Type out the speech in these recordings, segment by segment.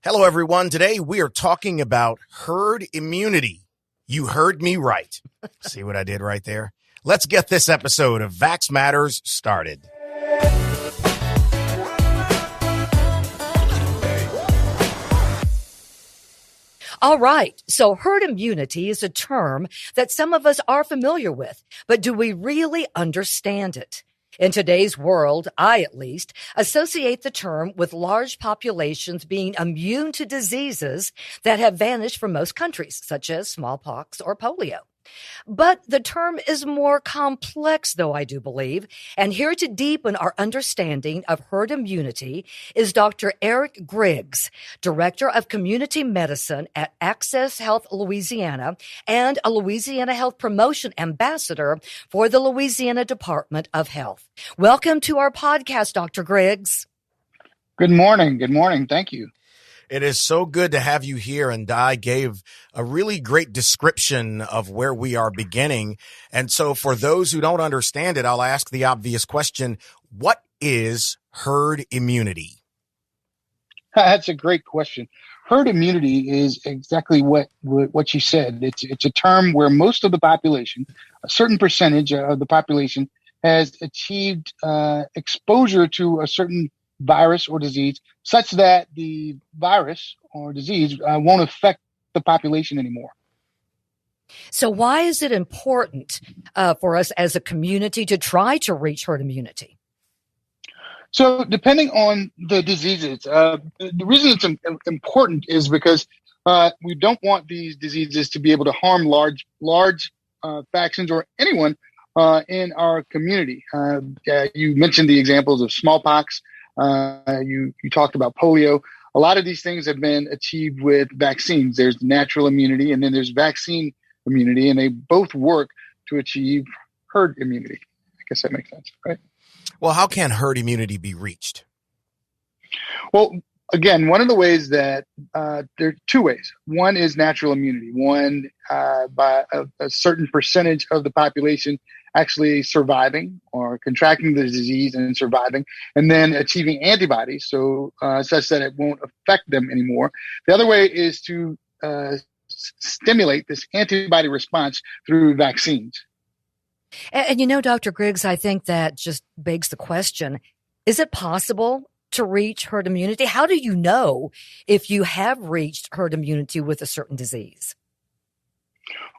Hello, everyone. Today we are talking about herd immunity. You heard me right. See what I did right there? Let's get this episode of Vax Matters started. All right. So herd immunity is a term that some of us are familiar with, but do we really understand it? In today's world, I at least associate the term with large populations being immune to diseases that have vanished from most countries, such as smallpox or polio. But the term is more complex, though, I do believe. And here to deepen our understanding of herd immunity is Dr. Eric Griggs, Director of Community Medicine at Access Health Louisiana and a Louisiana Health Promotion Ambassador for the Louisiana Department of Health. Welcome to our podcast, Dr. Griggs. Good morning. Good morning. Thank you. It is so good to have you here, and Di gave a really great description of where we are beginning. And so for those who don't understand it, I'll ask the obvious question, what is herd immunity? That's a great question. Herd immunity is exactly what you said. It's a term where most of the population, a certain percentage of the population, has achieved exposure to a certain virus or disease such that the virus or disease won't affect the population anymore. So why is it important for us as a community to try to reach herd immunity? So depending on the diseases, the reason it's important is because we don't want these diseases to be able to harm large factions or anyone in our community. You mentioned the examples of smallpox. You talked about polio. A lot of these things have been achieved with vaccines. There's natural immunity and then there's vaccine immunity, and they both work to achieve herd immunity. I guess that makes sense, right? Well, how can herd immunity be reached? Well, again, one of the ways that there are two ways. One is natural immunity. One, by a certain percentage of the population actually surviving or contracting the disease and surviving, and then achieving antibodies such that it won't affect them anymore. The other way is to stimulate this antibody response through vaccines. And you know, Dr. Griggs, I think that just begs the question, is it possible to reach herd immunity? How do you know if you have reached herd immunity with a certain disease?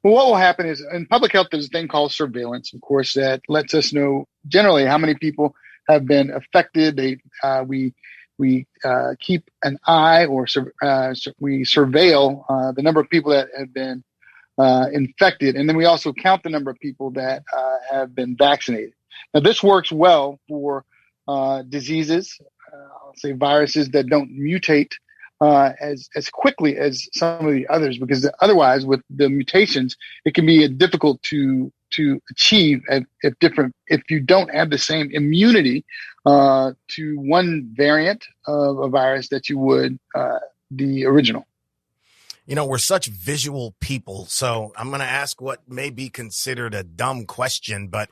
Well, what will happen is in public health, there's a thing called surveillance, of course, that lets us know generally how many people have been affected. We keep an eye or we surveil the number of people that have been infected. And then we also count the number of people that have been vaccinated. Now, this works well for diseases, I'll say viruses that don't mutate as quickly as some of the others, because otherwise with the mutations, it can be difficult to achieve if you don't have the same immunity to one variant of a virus that you would the original. You know, we're such visual people, so I'm going to ask what may be considered a dumb question, but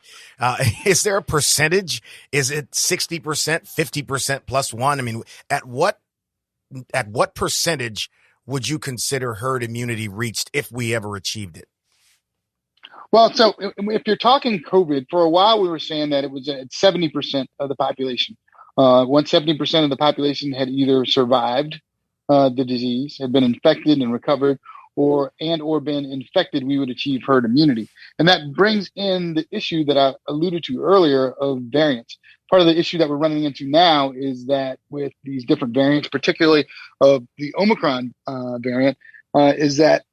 is there a percentage? Is it 60%, 50% plus one? I mean, at what percentage would you consider herd immunity reached if we ever achieved it? Well, so if you're talking COVID, for a while we were saying that it was at 70% of the population. Once 70% of the population had either survived the disease, had been infected and recovered, or been infected, we would achieve herd immunity. And that brings in the issue that I alluded to earlier of variants. Part of the issue that we're running into now is that with these different variants, particularly of the Omicron variant, is that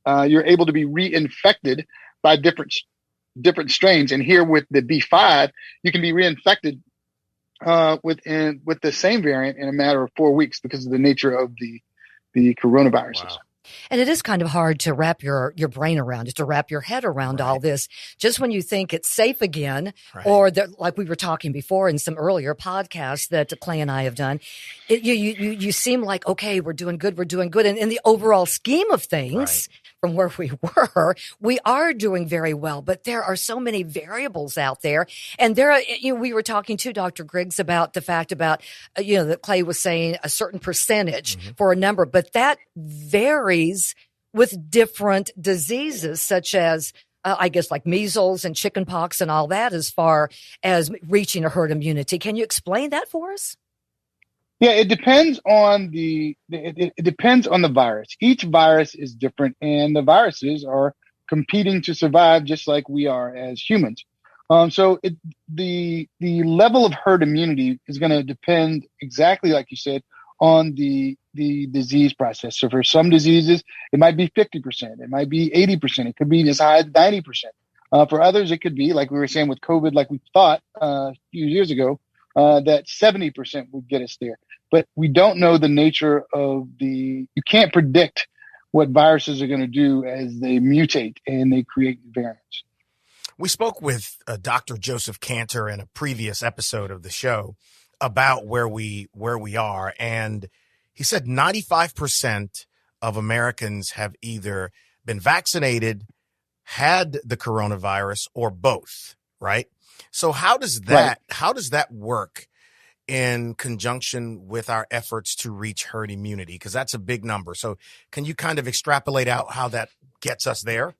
you're able to be reinfected by different strains. And here with the B5, you can be reinfected with the same variant in a matter of 4 weeks because of the nature of the coronaviruses. Wow. And it is kind of hard to wrap your brain around, just to wrap your head around all this. Just when you think it's safe again, or that, like we were talking before in some earlier podcasts that Clay and I have done, you seem like, okay, we're doing good. And in the overall scheme of things, from where we are doing very well, but there are so many variables out there. And we were talking to Dr. Griggs about the fact about, that Clay was saying a certain percentage for a number, but that varies with different diseases, such as, I guess, like measles and chickenpox and all that, as far as reaching a herd immunity. Can you explain that for us? Yeah, it depends on it depends on the virus. Each virus is different, and the viruses are competing to survive just like we are as humans. So the level of herd immunity is going to depend, exactly like you said, on the disease process. So for some diseases, it might be 50%, it might be 80%, it could be as high as 90%. For others, it could be, like we were saying with COVID, like we thought a few years ago, that 70% would get us there. But we don't know the nature of you can't predict what viruses are going to do as they mutate and they create variants. We spoke with Dr. Joseph Cantor in a previous episode of the show about where we are. And he said 95% of Americans have either been vaccinated, had the coronavirus, or both, right? So how does that work in conjunction with our efforts to reach herd immunity? Because that's a big number. So can you kind of extrapolate out how that gets us there?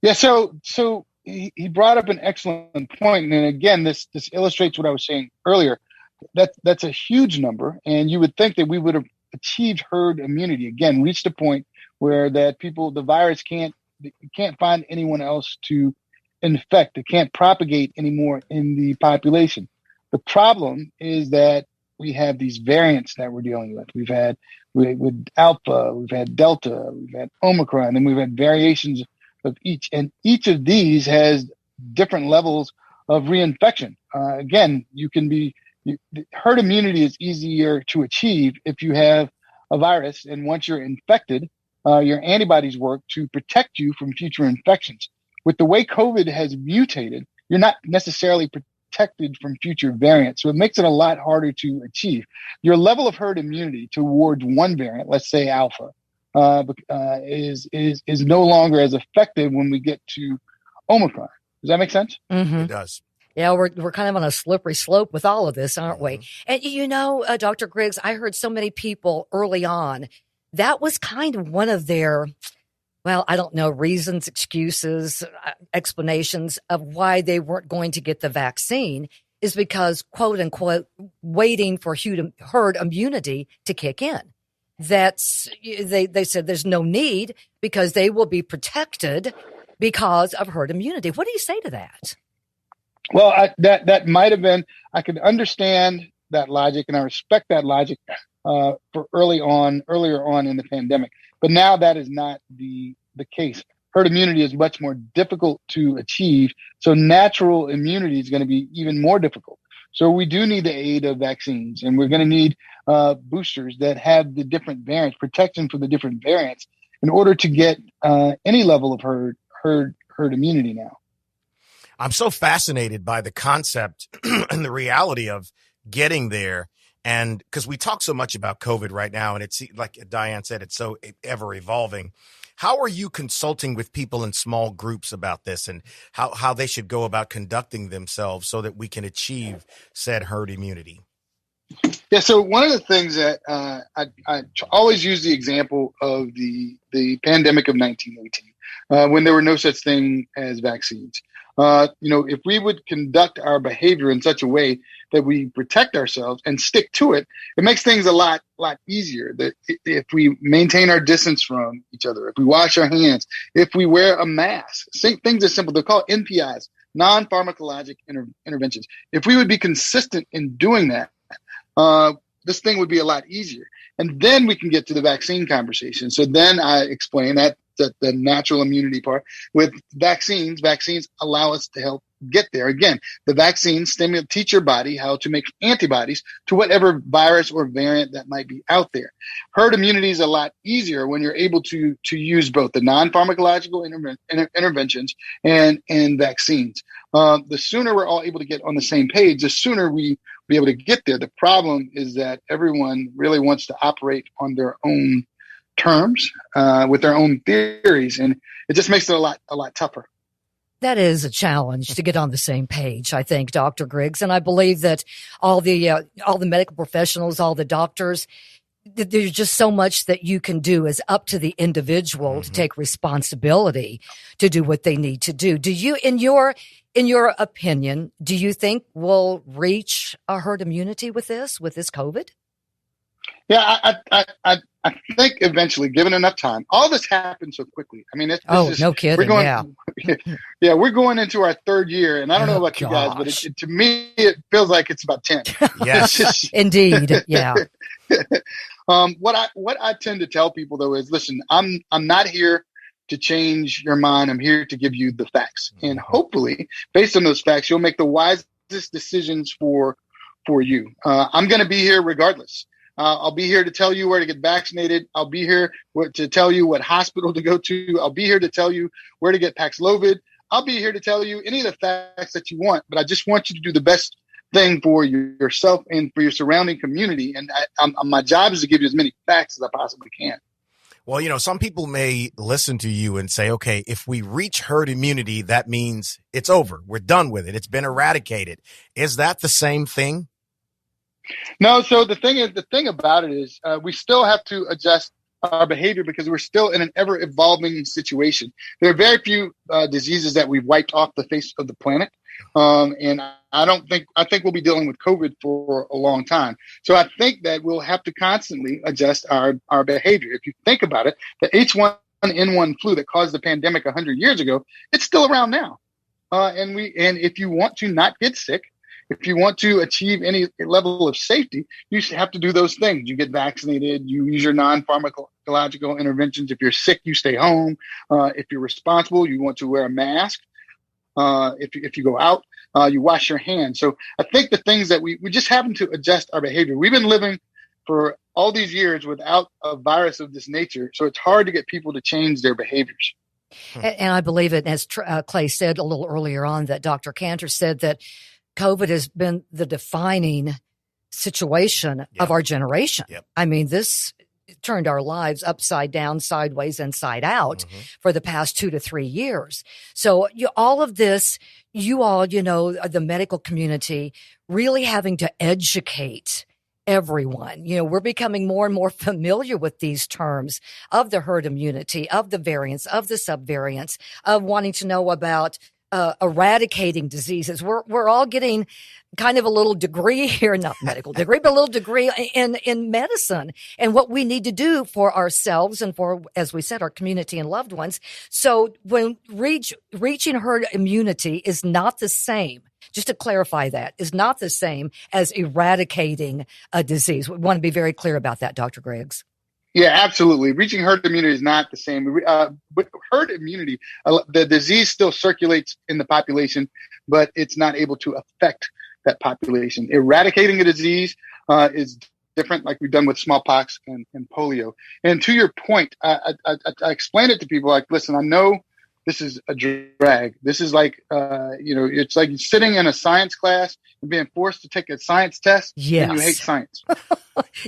Yeah, so he brought up an excellent point. And again, this illustrates what I was saying earlier. That's a huge number. And you would think that we would have achieved herd immunity, again, reached a point where the virus can't find anyone else to infect. It can't propagate anymore in the population. The problem is that we have these variants that we're dealing with. We've had with Alpha, we've had Delta, we've had Omicron, and we've had variations of each. And each of these has different levels of reinfection. Again, herd immunity is easier to achieve if you have a virus. And once you're infected, your antibodies work to protect you from future infections. With the way COVID has mutated, you're not necessarily protected from future variants. So it makes it a lot harder to achieve. Your level of herd immunity towards one variant, let's say Alpha, is no longer as effective when we get to Omicron. Does that make sense? Mm-hmm. It does. Yeah, we're kind of on a slippery slope with all of this, aren't we? And Dr. Griggs, I heard so many people early on, that was kind of one of their, I don't know, reasons, excuses, explanations of why they weren't going to get the vaccine is because, quote unquote, waiting for herd immunity to kick in. They said there's no need because they will be protected because of herd immunity. What do you say to that? Well, that might have been, I could understand that logic and I respect that logic for earlier on in the pandemic. But now that is not the case. Herd immunity is much more difficult to achieve. So natural immunity is going to be even more difficult. So we do need the aid of vaccines, and we're going to need boosters that have the different variants, protection for the different variants in order to get any level of herd immunity now. I'm so fascinated by the concept and the reality of getting there. And because we talk so much about COVID right now, and it's like Diane said, it's so ever evolving. How are you consulting with people in small groups about this and how they should go about conducting themselves so that we can achieve said herd immunity? Yeah, so one of the things that I always use the example of the pandemic of 1918, when there were no such thing as vaccines. If we would conduct our behavior in such a way that we protect ourselves and stick to it, it makes things a lot easier. That if we maintain our distance from each other, if we wash our hands, if we wear a mask, things are simple. They're called NPIs, non-pharmacologic interventions. If we would be consistent in doing that, this thing would be a lot easier. And then we can get to the vaccine conversation. So then I explain that the natural immunity part. With vaccines allow us to help get there. Again, the vaccines teach your body how to make antibodies to whatever virus or variant that might be out there. Herd immunity is a lot easier when you're able to use both the non-pharmacological interventions and vaccines. The sooner we're all able to get on the same page, the sooner we be able to get there. The problem is that everyone really wants to operate on their own terms, with their own theories, and it just makes it a lot tougher. That is a challenge to get on the same page, I think, Dr. Griggs. And I believe that all the medical professionals, all the doctors, there's just so much that you can do. Is up to the individual to take responsibility to do what they need to do. Do you, in your opinion, do you think we'll reach a herd immunity with this COVID? Yeah, I think eventually, given enough time, all this happened so quickly. I mean, no kidding. We're going into our third year, and I don't know about you guys, but to me, it feels like it's about 10. Yes, indeed. Yeah. What I tend to tell people though is, listen, I'm not here to change your mind. I'm here to give you the facts, and hopefully, based on those facts, you'll make the wisest decisions for you. I'm going to be here regardless. I'll be here to tell you where to get vaccinated. I'll be here to tell you what hospital to go to. I'll be here to tell you where to get Paxlovid. I'll be here to tell you any of the facts that you want, but I just want you to do the best thing for yourself and for your surrounding community. And my job is to give you as many facts as I possibly can. Well, some people may listen to you and say, okay, if we reach herd immunity, that means it's over. We're done with it. It's been eradicated. Is that the same thing? No. So the thing about it is we still have to adjust our behavior because we're still in an ever evolving situation. There are very few diseases that we've wiped off the face of the planet. And I think we'll be dealing with COVID for a long time. So I think that we'll have to constantly adjust our behavior. If you think about it, the H1N1 flu that caused the pandemic 100 years ago, it's still around now. And if you want to not get sick, if you want to achieve any level of safety, you have to do those things. You get vaccinated, you use your non-pharmacological interventions. If you're sick, you stay home. If you're responsible, you want to wear a mask. If you go out, you wash your hands. So I think the things that we just happen to adjust our behavior. We've been living for all these years without a virus of this nature. So it's hard to get people to change their behaviors. And I believe it, as Clay said a little earlier on, that Dr. Cantor said that COVID has been the defining situation of our generation. Yep. I mean, this turned our lives upside down, sideways, inside out for the past 2 to 3 years. So all of this, the medical community really having to educate everyone. We're becoming more and more familiar with these terms of the herd immunity, of the variants, of the subvariants, of wanting to know about eradicating diseases. We're all getting kind of a little degree here, not medical degree, but a little degree in medicine and what we need to do for ourselves and for, as we said, our community and loved ones. So when reaching herd immunity is not the same, just to clarify that, is not the same as eradicating a disease. We want to be very clear about that, Dr. Griggs. Yeah, absolutely. Reaching herd immunity is not the same. With herd immunity, the disease still circulates in the population, but it's not able to affect that population. Eradicating a disease is different, like we've done with smallpox and polio. And to your point, I explain it to people like, listen, I know this is a drag. This is like, it's like sitting in a science class and being forced to take a science test. Yes. And you hate science.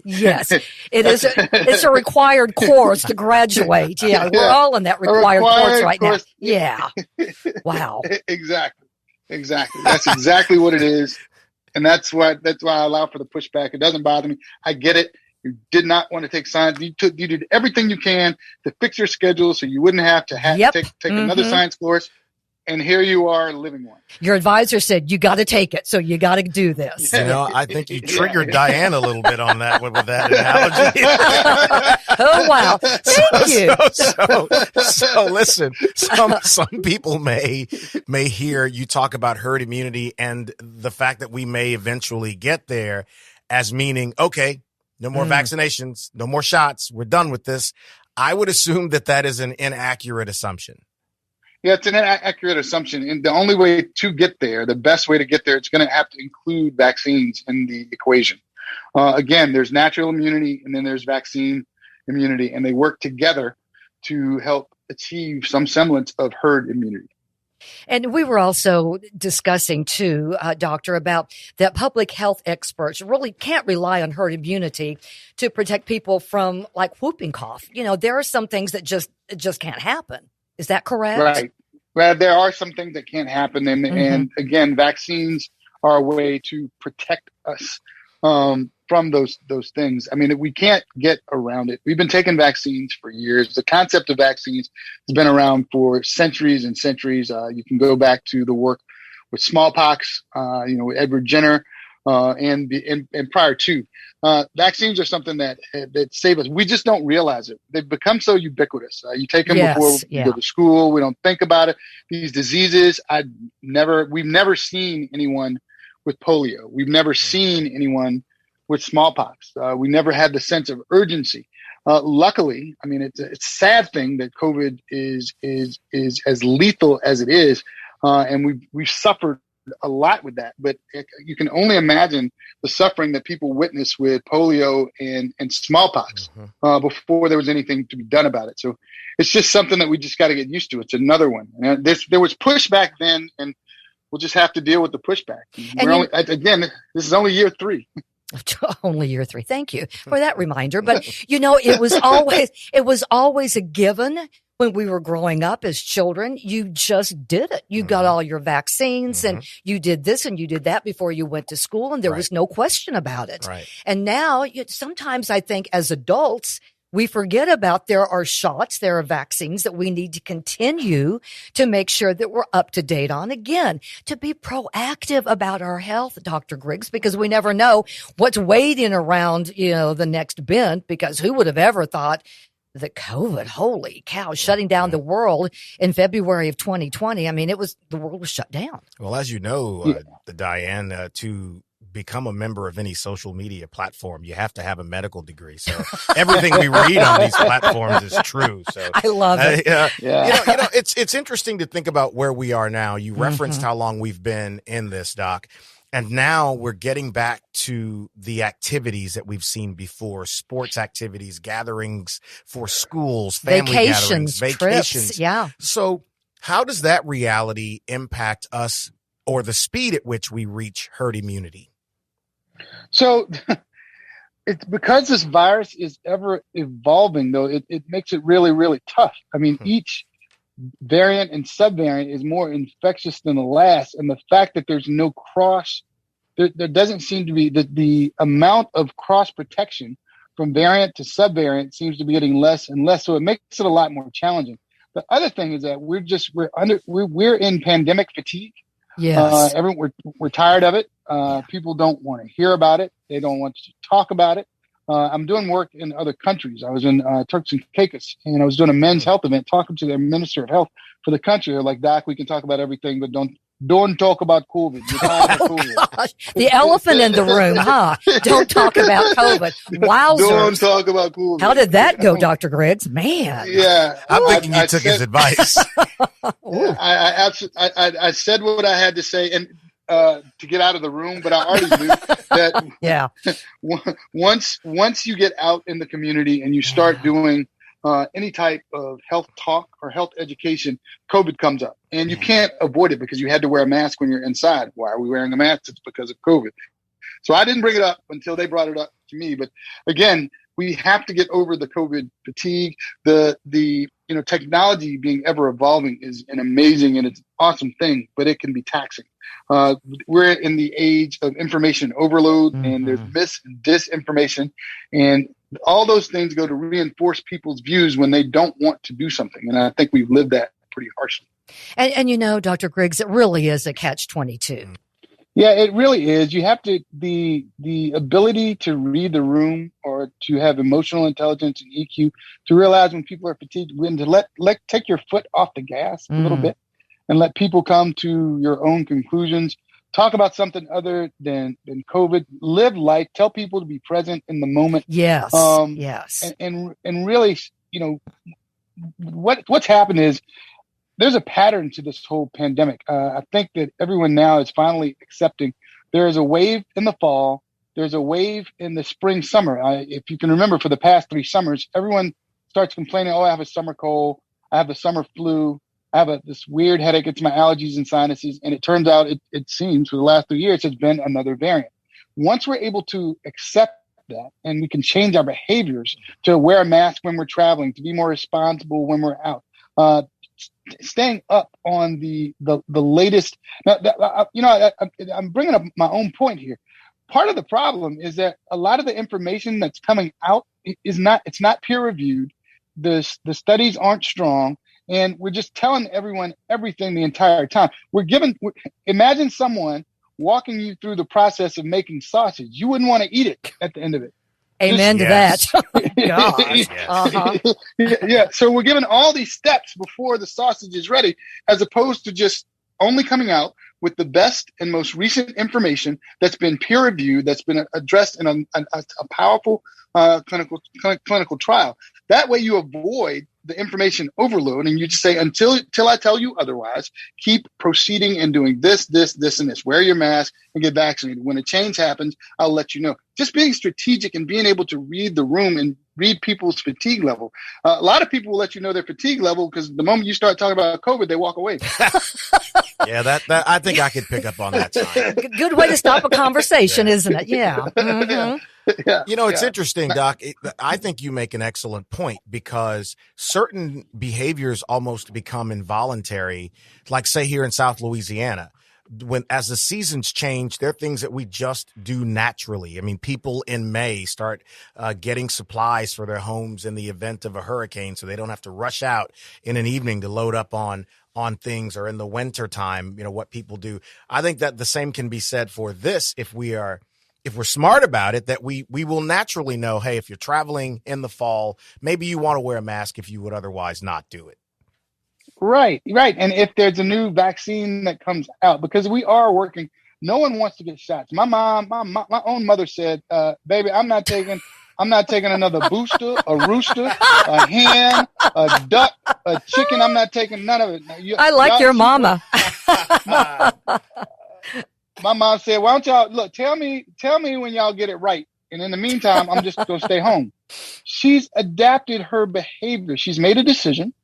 Yes, it is. It's a required course to graduate. Yeah, we're all in that required course right now. Yeah. Wow. Exactly. That's exactly what it is. And that's why I allow for the pushback. It doesn't bother me. I get it. You did not want to take science. You did everything you can to fix your schedule so you wouldn't have to take another science course. And here you are living one. Your advisor said, you got to take it. So you got to do this. I think you triggered Diane a little bit on that with that analogy. Oh, wow. Thank you. So listen, some people may hear you talk about herd immunity and the fact that we may eventually get there as meaning, okay, no more vaccinations, no more shots. We're done with this. I would assume that is an inaccurate assumption. Yeah, it's an inaccurate assumption. And the only way to get there, the best way to get there, it's going to have to include vaccines in the equation. Again, there's natural immunity and then there's vaccine immunity, and they work together to help achieve some semblance of herd immunity. And we were also discussing too, Doctor, about that public health experts really can't rely on herd immunity to protect people from like whooping cough. There are some things that just can't happen. Is that correct? Right. Well, there are some things that can't happen. And again, vaccines are a way to protect us from those things. I mean, we can't get around it. We've been taking vaccines for years. The concept of vaccines has been around for centuries and centuries. You can go back to the work with smallpox, with Edward Jenner, and prior to. Vaccines are something that save us. We just don't realize it. They've become so ubiquitous. You take them before you go to school. We don't think about it. These diseases, we've never seen anyone with polio. We've never seen anyone with smallpox. We never had the sense of urgency. Luckily, I mean, it's a sad thing that COVID is as lethal as it is, and we've suffered a lot with that. But you can only imagine the suffering that people witnessed with polio and smallpox before there was anything to be done about it. So it's just something that we just got to get used to. It's another one. And there was pushback then, and we'll just have to deal with the pushback. This is only year 3. Only year 3. Thank you for that reminder. But it was always a given when we were growing up as children. You just did it. You got all your vaccines and you did this and you did that before you went to school, and there was no question about it. Right. And now sometimes I think as adults, we forget about there are shots, there are vaccines that we need to continue to make sure that we're up to date on. Again, to be proactive about our health, Dr. Griggs, because we never know what's waiting around, the next bend, because who would have ever thought that COVID, holy cow, shutting down the world in February of 2020. I mean, the world was shut down. Well, as you know, Diane, to become a member of any social media platform, you have to have a medical degree. So everything we read on these platforms is true. So I love it. It's interesting to think about where we are now. You referenced how long we've been in this, Doc. And now we're getting back to the activities that we've seen before, sports activities, gatherings for schools, family gatherings, vacations. Trips, yeah. So how does that reality impact us, or the speed at which we reach herd immunity? So it's because this virus is ever evolving, though, it makes it really, really tough. I mean, each variant and subvariant is more infectious than the last. And the fact that there's no there doesn't seem to be the amount of cross protection from variant to subvariant seems to be getting less and less. So it makes it a lot more challenging. The other thing is that we're in pandemic fatigue. Yes. We're tired of it. People don't want to hear about it. They don't want to talk about it. I'm doing work in other countries. I was in Turks and Caicos, and I was doing a men's health event, talking to their minister of health for the country. They're like, Doc, we can talk about everything, but don't talk about COVID. Gosh. The elephant in the room, huh? Don't talk about COVID. Wowzers. Don't talk about COVID. How did that go, Dr. Griggs? Man. Yeah. I'm thinking you took his advice. I said what I had to say, and to get out of the room, but I already knew that once you get out in the community and you start doing any type of health talk or health education, COVID comes up, and you can't avoid it because you had to wear a mask when you're inside. Why are we wearing a mask? It's because of COVID. So I didn't bring it up until they brought it up to me. But again, we have to get over the COVID fatigue. The technology being ever evolving is an amazing and it's an awesome thing, but it can be taxing. We're in the age of information overload, and there's mis and disinformation, and all those things go to reinforce people's views when they don't want to do something. And I think we've lived that pretty harshly. And Dr. Griggs, it really is a catch-22. Yeah, it really is. You have to the ability to read the room, or to have emotional intelligence and EQ, to realize when people are fatigued, when to let take your foot off the gas a little bit, and let people come to your own conclusions. Talk about something other than COVID. Live life. Tell people to be present in the moment. Yes. And really what's happened is there's a pattern to this whole pandemic. I think that everyone now is finally accepting there is a wave in the fall. There's a wave in the spring, summer. If you can remember, for the past 3 summers, everyone starts complaining, oh, I have a summer cold. I have the summer flu. I have this weird headache. It's my allergies and sinuses. And it turns out, it seems, for the last 3 years, it's been another variant. Once we're able to accept that and we can change our behaviors to wear a mask when we're traveling, to be more responsible when we're out, staying up on the latest. I'm bringing up my own point here. Part of the problem is that a lot of the information that's coming out it's not peer reviewed. The studies aren't strong, and we're just telling everyone everything the entire time. Imagine someone walking you through the process of making sausage. You wouldn't want to eat it at the end of it. Amen to that. Gosh, Uh-huh. Yeah. So we're given all these steps before the sausage is ready, as opposed to just only coming out with the best and most recent information that's been peer reviewed, that's been addressed in a powerful clinical trial. That way you avoid the information overload, and you just say, until I tell you otherwise, keep proceeding and doing this, and this. Wear your mask and get vaccinated. When a change happens, I'll let you know. Just being strategic and being able to read the room and read people's fatigue level. A lot of people will let you know their fatigue level because the moment you start talking about COVID, they walk away. Yeah, that I think I could pick up on that sign. Good way to stop a conversation, isn't it? Yeah. Mm-hmm. Yeah. It's interesting, Doc. I think you make an excellent point, because certain behaviors almost become involuntary. Like, say, here in South Louisiana, as the seasons change, there are things that we just do naturally. I mean, people in May start getting supplies for their homes in the event of a hurricane, so they don't have to rush out in an evening to load up on things, or in the winter time, what people do. I think that the same can be said for this. If we're smart about it, that we will naturally know, hey, if you're traveling in the fall, maybe you want to wear a mask if you would otherwise not do it. Right. And if there's a new vaccine that comes out, because we are working, no one wants to get shots. My own mother said, baby, I'm not taking another booster, a rooster, a hen, a duck, a chicken. I'm not taking none of it. I like your mama. My mom said, why don't y'all look, tell me when y'all get it right. And in the meantime, I'm just going to stay home. She's adapted her behavior. She's made a decision.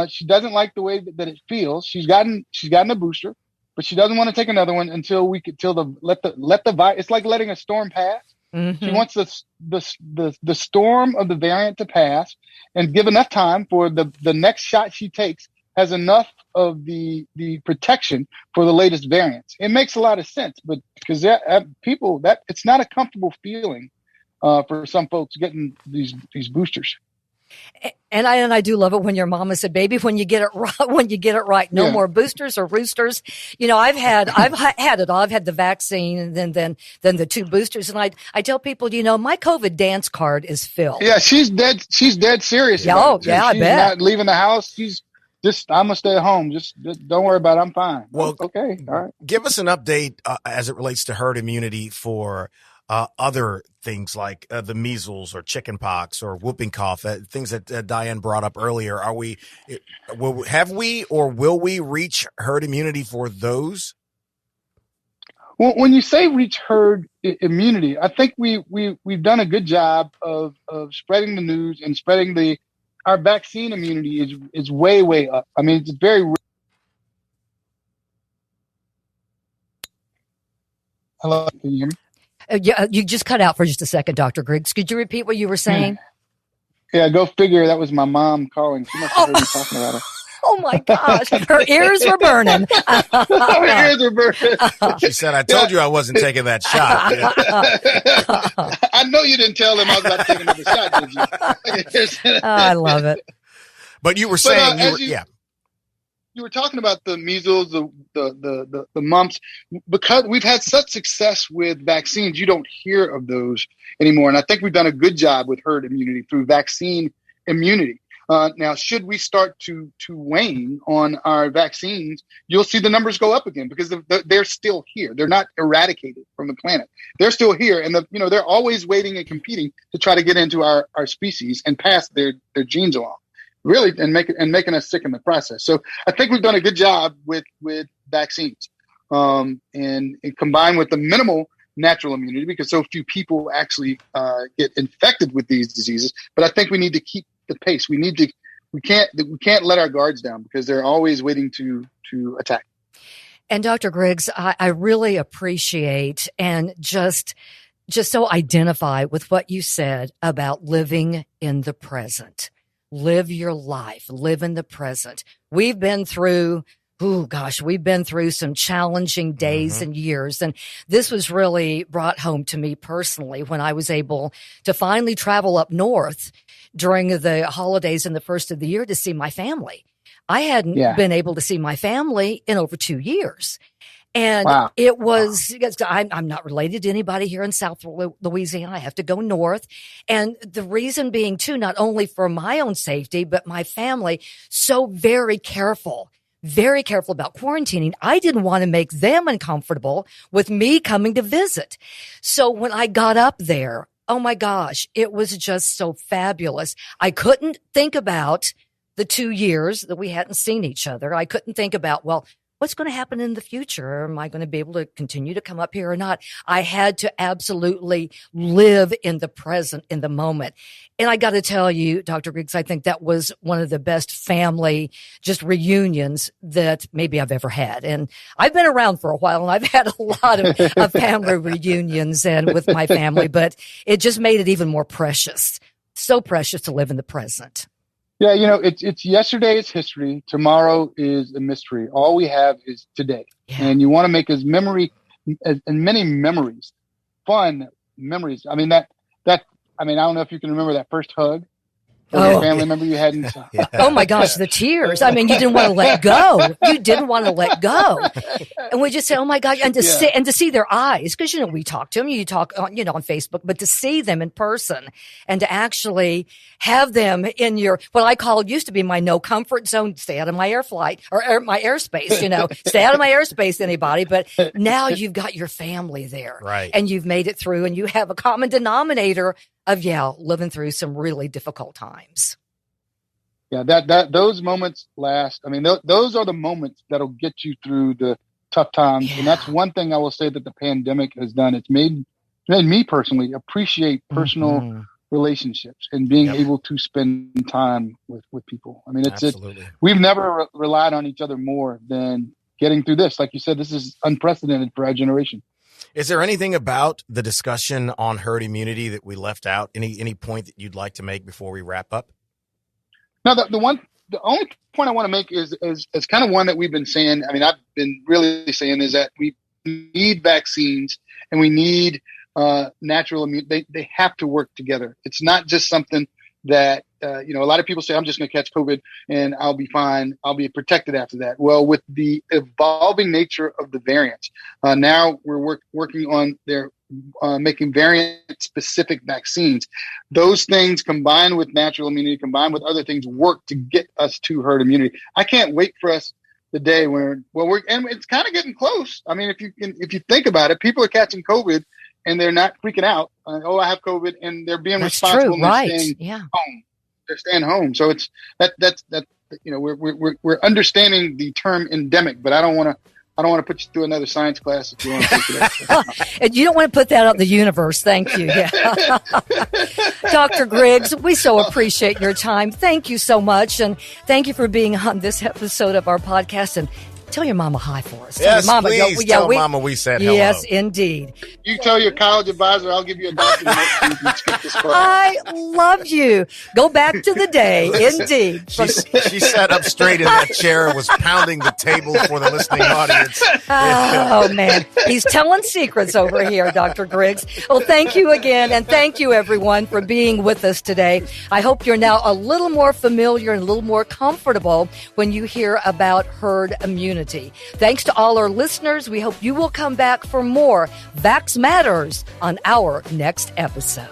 She doesn't like the way that it feels. She's gotten a booster, but she doesn't want to take another one until let the virus. It's like letting a storm pass. Mm-hmm. She wants the storm of the variant to pass and give enough time for the next shot she takes has enough of the protection for the latest variants. It makes a lot of sense, but because people, it's not a comfortable feeling for some folks getting these boosters. And I do love it when your mama said, baby, when you get it right, no more boosters or roosters. I've had it all. I've had the vaccine and then the 2 boosters. And I tell people, my COVID dance card is filled. Yeah. She's dead serious. Yeah, she's I bet. She's not leaving the house. She's just, I'm going to stay at home. Just don't worry about it. I'm fine. Well, okay. All right. Give us an update as it relates to herd immunity for other things like the measles or chickenpox or whooping cough, things that Diane brought up earlier. Have we or will we reach herd immunity for those? Well, when you say reach herd immunity, I think we've done a good job of spreading the news and spreading our vaccine immunity is way, way up. I mean, it's very. Hello, can you hear me? Yeah, you just cut out for just a second, Dr. Griggs. Could you repeat what you were saying? Yeah, go figure. That was my mom calling. She must have heard me talking about her. Oh my gosh, her ears were burning. Her ears were burning. She said, I told you I wasn't taking that shot. I know you didn't tell them I was about to take another shot, did you? I love it. But you were saying, you were talking about the measles, the mumps, because we've had such success with vaccines. You don't hear of those anymore. And I think we've done a good job with herd immunity through vaccine immunity. Now, should we start to wane on our vaccines, you'll see the numbers go up again because they're still here. They're not eradicated from the planet. They're still here, and they're always waiting and competing to try to get into our species and pass their genes along, really, and making us sick in the process. So I think we've done a good job with vaccines, and combined with the minimal natural immunity, because so few people actually get infected with these diseases. But I think we need to keep the pace. We can't let our guards down because they're always waiting to attack. And Dr. Griggs, I really appreciate and just so identify with what you said about living in the present. Live your life, live in the present. We've been through some challenging days and years. And this was really brought home to me personally when I was able to finally travel up north during the holidays and the first of the year to see my family. I hadn't been able to see my family in over 2 years. And it was, I'm not related to anybody here in South Louisiana. I have to go north. And the reason being too, not only for my own safety, but my family, so very careful about quarantining. I didn't want to make them uncomfortable with me coming to visit. So when I got up there, oh my gosh, it was just so fabulous. I couldn't think about the 2 years that we hadn't seen each other. I couldn't think about, well, what's going to happen in the future? Am I going to be able to continue to come up here or not? I had to absolutely live in the present, in the moment. And I got to tell you, Dr. Griggs, I think that was one of the best family just reunions that maybe I've ever had. And I've been around for a while and I've had a lot of family reunions and with my family, but it just made it even more precious. So precious to live in the present. Yeah, it's yesterday's history. Tomorrow is a mystery. All we have is today. Yeah. And you want to make as many memories, fun memories. I mean, I don't know if you can remember that first hug from a family member you had. Oh my gosh, the tears. I mean, you didn't want to let go. And we just say, oh my God. And to see their eyes, because, we talk to them, you talk on Facebook, but to see them in person and to actually have them in what used to be my no comfort zone, stay out of my my airspace, stay out of my airspace, anybody. But now you've got your family there. Right. And you've made it through and you have a common denominator of living through some really difficult times. Yeah, those moments last. I mean, those are the moments that'll get you through the tough times. Yeah. And that's one thing I will say that the pandemic has done. It's made me personally appreciate personal relationships and being able to spend time with people. I mean, we've never relied on each other more than getting through this. Like you said, this is unprecedented for our generation. Is there anything about the discussion on herd immunity that we left out? Any point that you'd like to make before we wrap up? No, the only point I want to make is kind of one that we've been saying. I mean, I've been really saying is that we need vaccines and we need natural immunity. They have to work together. It's not just something that, a lot of people say, I'm just going to catch COVID and I'll be fine. I'll be protected after that. Well, with the evolving nature of the variants, now we're working on making variant-specific vaccines. Those things combined with natural immunity, combined with other things, work to get us to herd immunity. I can't wait for us the day and it's kind of getting close. I mean, if you think about it, people are catching COVID and they're not freaking out. I have COVID, and they're being responsible. True, right? Home. They're staying home. So it's that's we're understanding the term endemic, but I don't want to put you through another science class if you want to take it up. And you don't want to put that out in the universe. Thank you. Yeah. Dr. Griggs, we so appreciate your time. Thank you so much. And thank you for being on this episode of our podcast. And tell your mama hi for us. Yes, tell your mama, please. Tell mama we said hello. Yes, indeed. You tell your college advisor, I'll give you a document so you can skip this part. I love you. Go back to the day. Indeed. She sat up straight in that chair and was pounding the table for the listening audience. Oh, man. He's telling secrets over here, Dr. Griggs. Well, thank you again. And thank you, everyone, for being with us today. I hope you're now a little more familiar and a little more comfortable when you hear about herd immunity. Thanks to all our listeners. We hope you will come back for more Vax Matters on our next episode.